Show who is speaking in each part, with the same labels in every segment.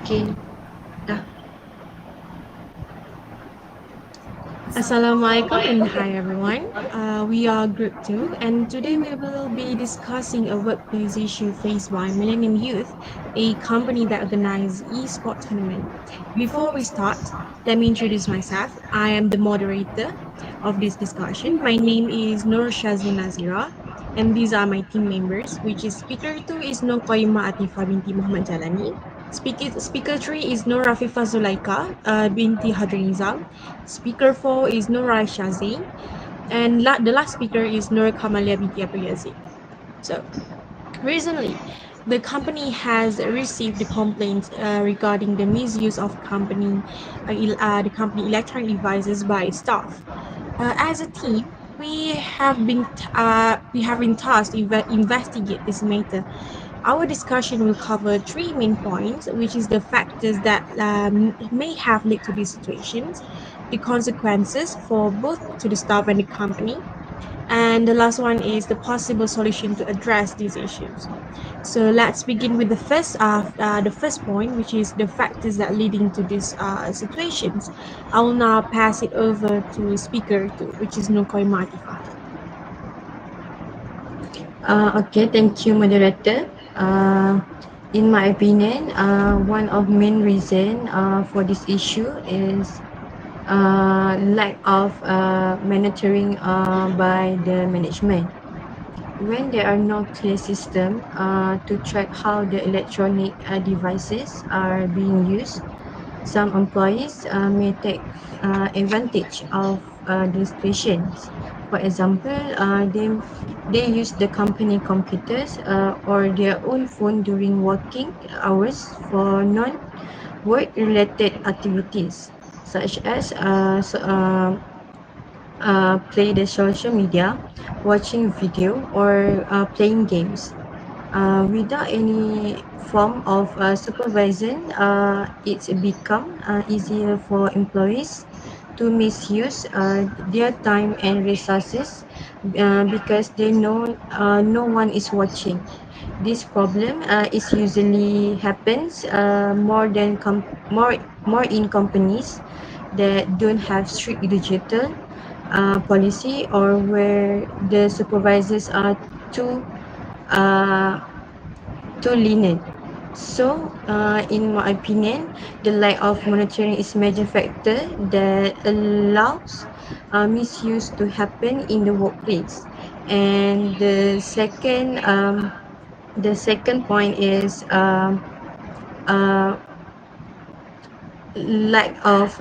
Speaker 1: Okay, dah.
Speaker 2: Assalamualaikum and hi everyone. We are Group 2 and today we will be discussing a workplace issue faced by Millennium Youth, a company that organizes e-sport tournament. Before we start, let me introduce myself. I am the moderator of this discussion. My name is SYAZLIN Nazira and these are my team members, which is speaker 2 is QAYYIMAH BINTI JAILANI. Speaker 3 is NURAFIFAH ZULAIKHA BINTI HADRI NIZAM. Speaker 4 is ZAIN. And the last speaker is NURKAMALIA binti APLCC500-6. So, recently, the company has received the complaints regarding the misuse of the company electronic devices by staff. As a team, we have been tasked to investigate this matter. Our discussion will cover three main points, which is the factors that may have led to these situations, the consequences for both to the staff and the company, and the last one is the possible solution to address these issues. So let's begin with the first point, which is the factors that leading to these situations. I will now pass it over to speaker two, which is Nukoy Matifa.
Speaker 1: Okay, thank you, moderator. In my opinion, one of main reason for this issue is lack of monitoring by the management. When there are no clear system to track how the electronic devices are being used, some employees may take advantage of the situations. For example, they use the company computers or their own phone during working hours for non-work related activities, such as play the social media, watching video, or playing games. Without any form of supervision, it's become easier for employees to misuse their time and resources because they know no one is watching. This problem is usually happens more in companies that don't have strict digital policy or where the supervisors are too uh, too lenient. So, in my opinion, the lack of monitoring is major factor that allows misuse to happen in the workplace. And the second point is uh, lack of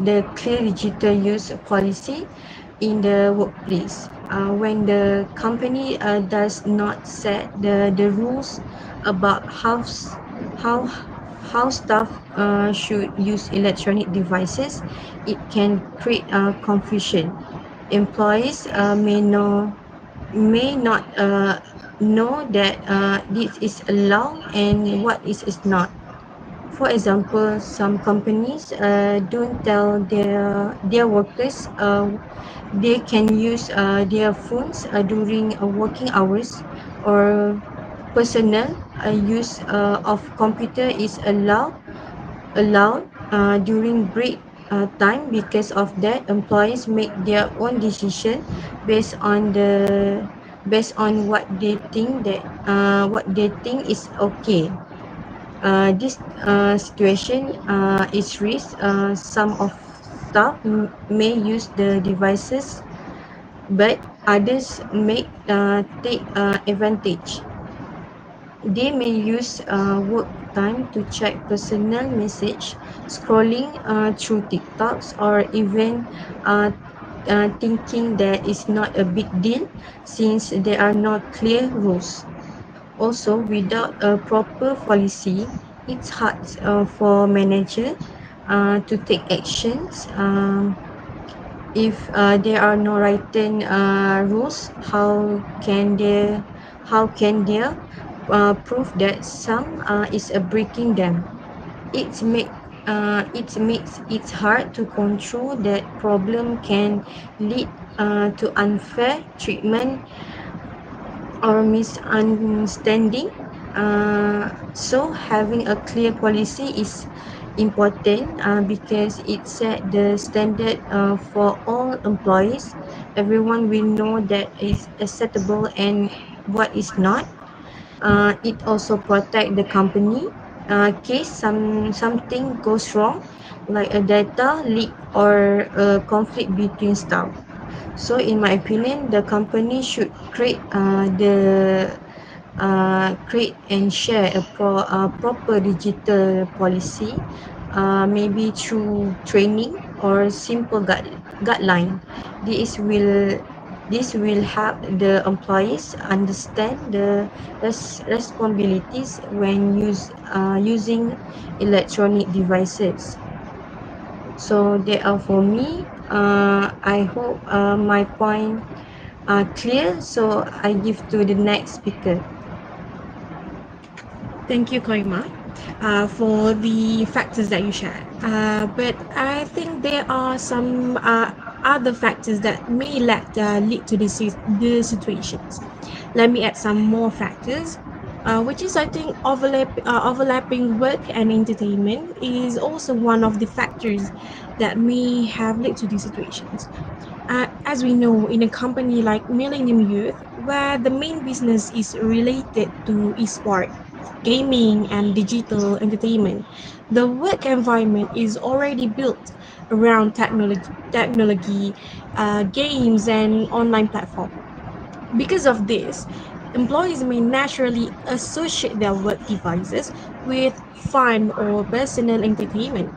Speaker 1: the clear digital use policy in the workplace. When the company does not set the rules about how how staff should use electronic devices, it can create confusion. Employees may not know that this is allowed and what is not. For example, some companies don't tell their workers they can use their phones during working hours, or personal use of computer is allowed during break time. Because of that, employees make their own decision based on what they think is okay. This situation is risk. Some of staff may use the devices, but others may take advantage. They may use work time to check personal message, scrolling through TikToks, or even uh, thinking that is not a big deal since there are no clear rules. Also, without a proper policy, it's hard for manager to take actions. If there are no written rules, how can they prove that some is breaking them? It makes it hard to control. That problem can lead to unfair treatment or misunderstanding. So having a clear policy is important because it set the standard for all employees. Everyone will know that is acceptable and what is not. It also protect the company case something goes wrong, like a data leak or a conflict between staff. So in my opinion, the company should create and share a proper digital policy, maybe through training or simple guideline. This will this will help the employees understand the responsibilities when using electronic devices. So they are for me. I hope my point are clear. So I give to the next speaker.
Speaker 2: Thank you, Koima, for the factors that you shared. But I think there are some other factors that may lead to the situations. Let me add some more factors, which is I think overlapping work and entertainment is also one of the factors that may have led to these situations. As we know, in a company like Millennium Youth, where the main business is related to esport, gaming, and digital entertainment, the work environment is already built around technology, games, and online platform. Because of this, employees may naturally associate their work devices with fun or personal entertainment.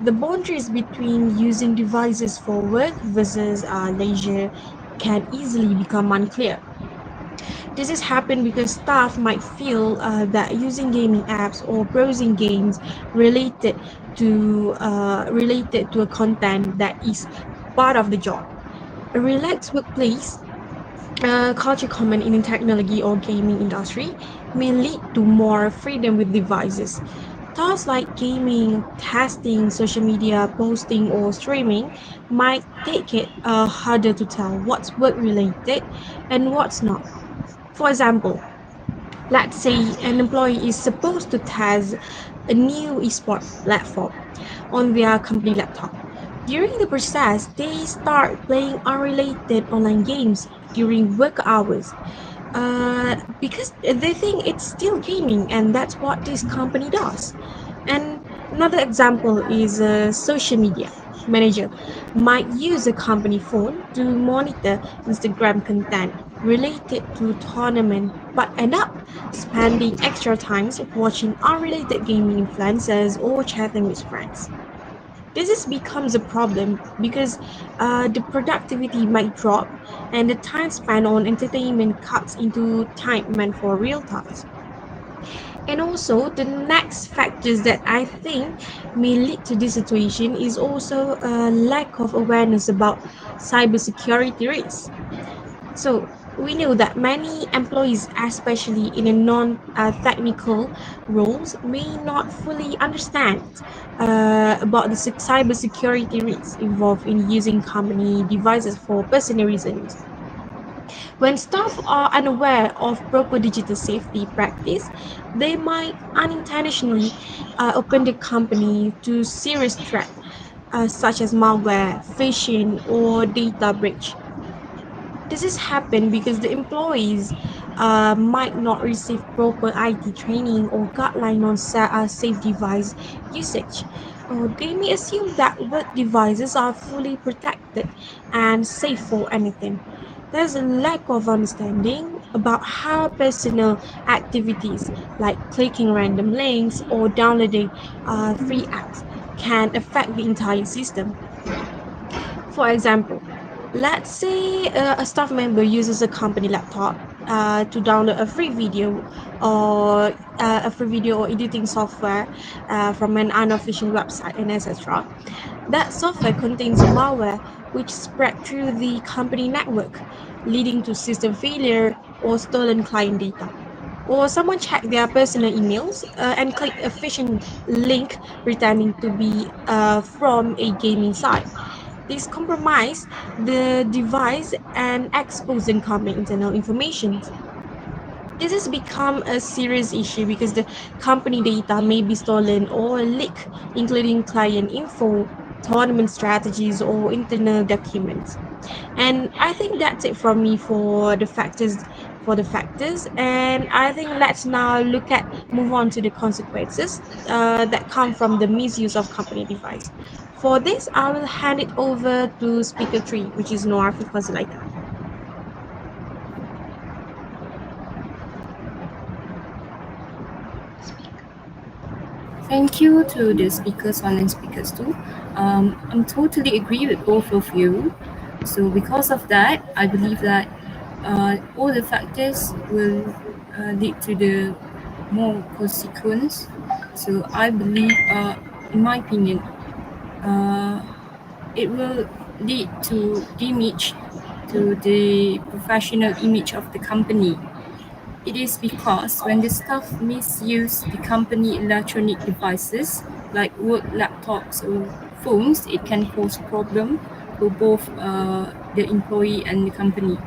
Speaker 2: The boundaries between using devices for work versus leisure can easily become unclear. This has happened because staff might feel that using gaming apps or browsing games related to a content that is part of the job. A relaxed workplace culture common in the technology or gaming industry may lead to more freedom with devices. Tasks like gaming, testing, social media, posting, or streaming might take it harder to tell what's work related and what's not. For example, let's say an employee is supposed to test a new esport platform on their company laptop. During the process, they start playing unrelated online games during work hours because they think it's still gaming and that's what this company does. And another example is a social media manager might use a company phone to monitor Instagram content related to tournament but end up spending extra times watching unrelated gaming influencers or chatting with friends. Becomes a problem because the productivity might drop and the time spent on entertainment cuts into time meant for real tasks. And also, the next factors that I think may lead to this situation is also a lack of awareness about cybersecurity risks. So we know that many employees, especially in a non-technical roles, may not fully understand about the cybersecurity risks involved in using company devices for personal reasons. When staff are unaware of proper digital safety practice, they might unintentionally open the company to serious threats such as malware, phishing, or data breach. This has happened because the employees might not receive proper IT training or guideline on safe device usage. Or they may assume that work devices are fully protected and safe for anything. There's a lack of understanding about how personal activities like clicking random links or downloading free apps can affect the entire system. For example, let's say a staff member uses a company laptop to download a free video or editing software from an unofficial website and etc. That software contains malware which spread through the company network, leading to system failure or stolen client data. Or someone checked their personal emails and clicked a phishing link pretending to be from a gaming site. This compromise the device and expose incoming internal information. This has become a serious issue because the company data may be stolen or leaked, including client info, tournament strategies, or internal documents. And I think that's it from me for the factors. And I think let's now move on to the consequences that come from the misuse of company device. For this, I will hand it over to speaker three, which is NURAFIFAH ZULAIKHA.
Speaker 3: Thank you to the speakers one and speakers two. I'm totally agree with both of you. So because of that, I believe that all the factors will lead to the more consequence. So I believe, in my opinion, uh, it will lead to damage to the professional image of the company. It is because when the staff misuse the company electronic devices like work laptops or phones, it can cause problem for both the employee and the company.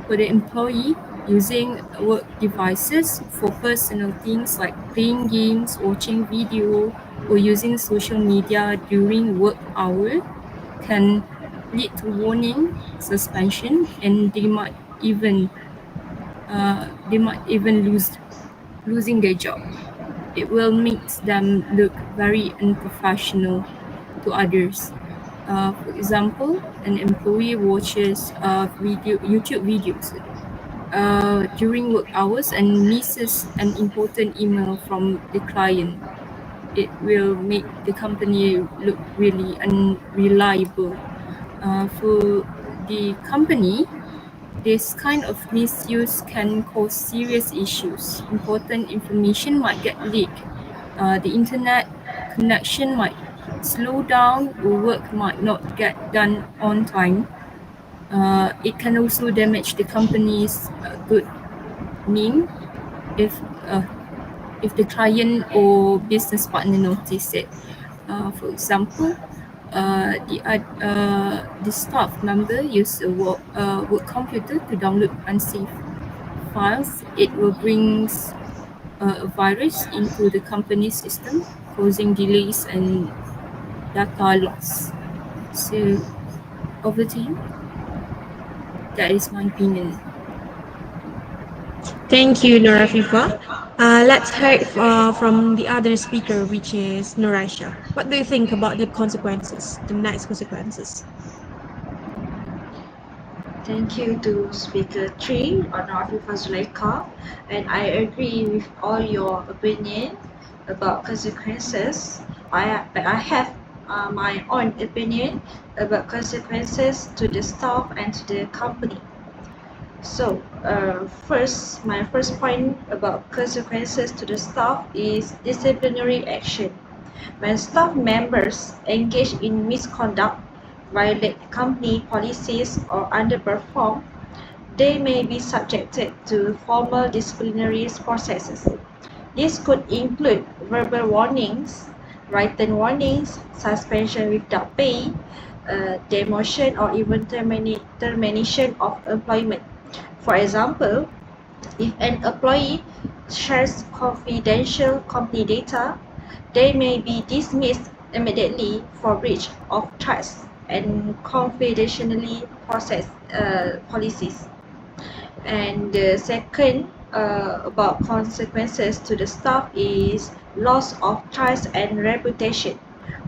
Speaker 3: For the employee, using work devices for personal things like playing games, watching video, or using social media during work hour can lead to warning, suspension, and they might even losing their job. It will make them look very unprofessional to others. For example, an employee watches YouTube videos during work hours and misses an important email from the client. It will make the company look really unreliable. For the company, this kind of misuse can cause serious issues. Important information might get leaked. The internet connection might slow down, or work might not get done on time. It can also damage the company's good name if uh, if the client or business partner notice it. For example, the staff member use a work computer to download unsafe files. It will bring a virus into the company's system, causing delays and data loss. So over to you. That is my opinion.
Speaker 2: Thank you, NURAFIFAH. Let's hear from the other speaker, which is Nuraisha. What do you think about the next consequences?
Speaker 4: Thank you to Speaker 3 on Afifah Zulaikha, and I agree with all your opinion about consequences. But I have my own opinion about consequences to the staff and to the company. So, my first point about consequences to the staff is disciplinary action. When staff members engage in misconduct, violate company policies, or underperform, they may be subjected to formal disciplinary processes. This could include verbal warnings, written warnings, suspension without pay, demotion, or even termination of employment. For example, if an employee shares confidential company data, they may be dismissed immediately for breach of trust and confidentiality policies. And the second about consequences to the staff is loss of trust and reputation.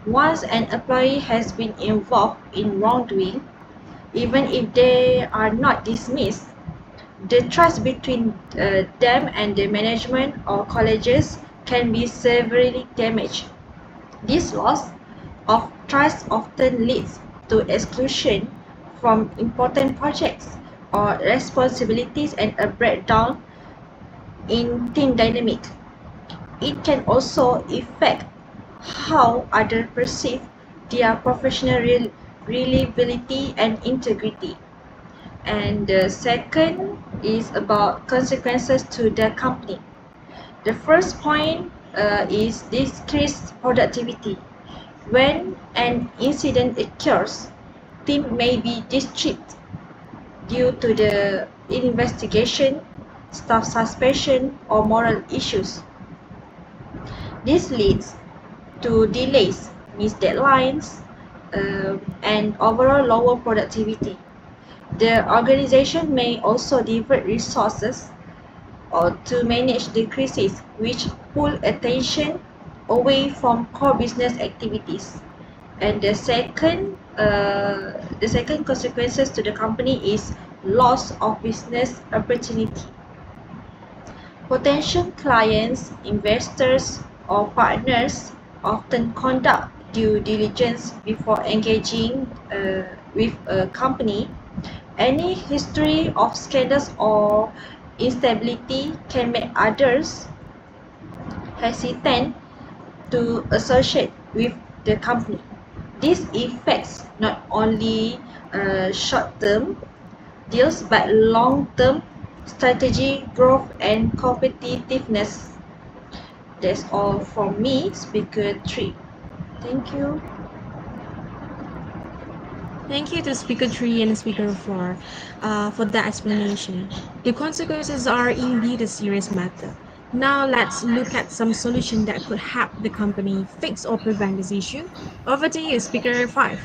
Speaker 4: Once an employee has been involved in wrongdoing, even if they are not dismissed, the trust between them and the management or colleges can be severely damaged. This loss of trust often leads to exclusion from important projects or responsibilities and a breakdown in team dynamic. It can also affect how others perceive their professional reliability and integrity. And the second is about consequences to the company. The first point is decreased productivity. When an incident occurs, team may be distracted due to the investigation, staff suspension, or moral issues. This leads to delays, missed deadlines, and overall lower productivity. The organization may also divert resources or to manage the crisis, which pull attention away from core business activities. And the second consequences to the company is loss of business opportunity. Potential clients, investors, or partners often conduct due diligence before engaging with a company. Any history of scandals or instability can make others hesitant to associate with the company. This affects not only short-term deals but long-term strategy, growth, and competitiveness. That's all from me, Speaker 3. Thank you.
Speaker 2: Thank you to Speaker 3 and Speaker 4 for that explanation. The consequences are indeed a serious matter. Now let's look at some solution that could help the company fix or prevent this issue. Over to you, Speaker 5.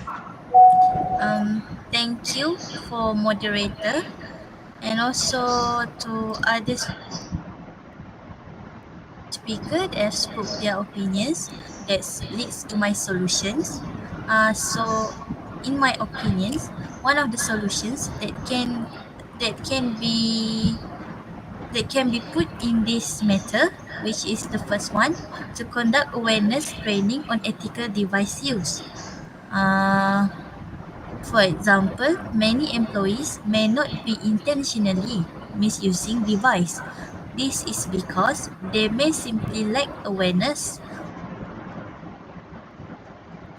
Speaker 5: Thank you for moderator and also to other speaker that spoke their opinions that leads to my solutions. So in my opinions, one of the solutions that can be that can be put in this matter, which is the first one, to conduct awareness training on ethical device use. Uh, For example, many employees may not be intentionally misusing device. This is because they may simply lack awareness,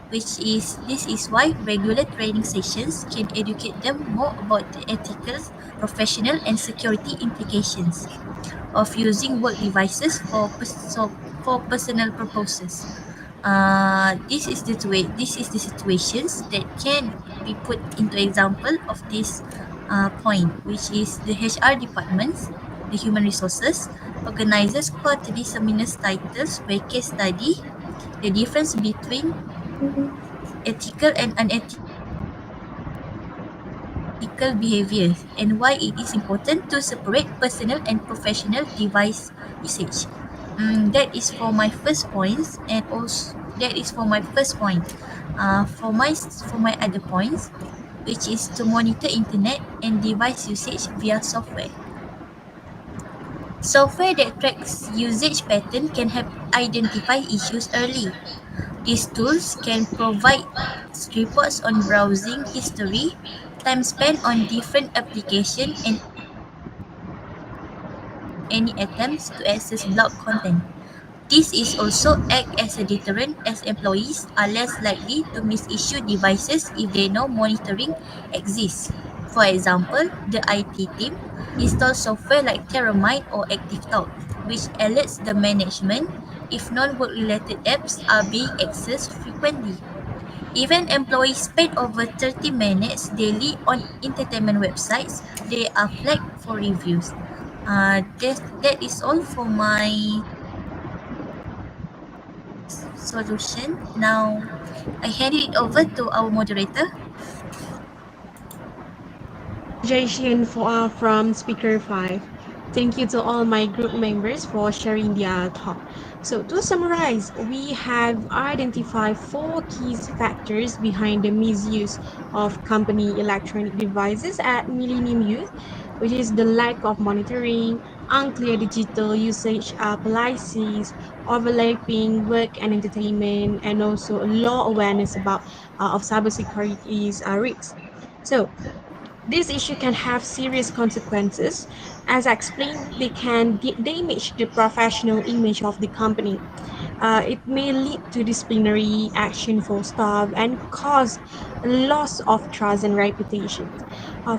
Speaker 5: this is why regular training sessions can educate them more about the ethical, professional and security implications of using work devices for personal purposes. This is the situations that can be put into example of this point, which is the HR departments, the human resources, organizes quarterly seminars titles where case study the difference between ethical and unethical behaviors and why it is important to separate personal and professional device usage. That is for my first points, and also that is for my first point. For my other points, which is to monitor internet and device usage via software. Software that tracks usage pattern can help identify issues early. These tools can provide reports on browsing history, time spent on different applications, and any attempts to access blocked content. This is also act as a deterrent as employees are less likely to misissue devices if they know monitoring exists. For example, the IT team installs software like Terramite or ActiveTalk, which alerts the management if non-work related apps are being accessed frequently. Even employees spend over 30 minutes daily on entertainment websites, they are flagged for reviews. That is all for my solution. Now, I hand it over to our moderator.
Speaker 2: Suggestion from Speaker 5. Thank you to all my group members for sharing their thought. So to summarize, we have identified four key factors behind the misuse of company electronic devices at Millennium Youth, which is the lack of monitoring, unclear digital usage policies, overlapping work and entertainment, and also low awareness about of cybersecurity's risks. So this issue can have serious consequences. As I explained, they can damage the professional image of the company. It may lead to disciplinary action for staff and cause a loss of trust and reputation.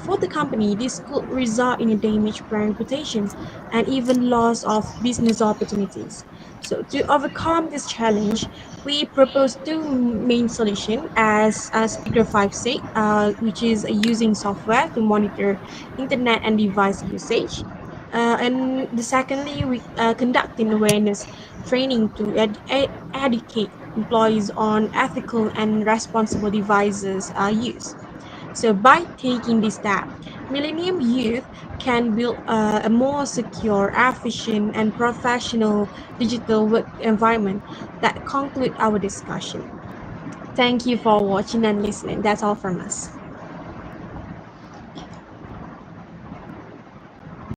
Speaker 2: For the company, this could result in a damaged brand reputation and even loss of business opportunities. So to overcome this challenge, we propose two main solutions, as Speaker 5 said, which is using software to monitor internet and device usage. And the secondly, we conducting awareness training to educate employees on ethical and responsible devices use. So by taking this step, Millennium Youth can build a more secure, efficient, and professional digital work environment. That conclude our discussion. Thank you for watching and listening. That's all from us.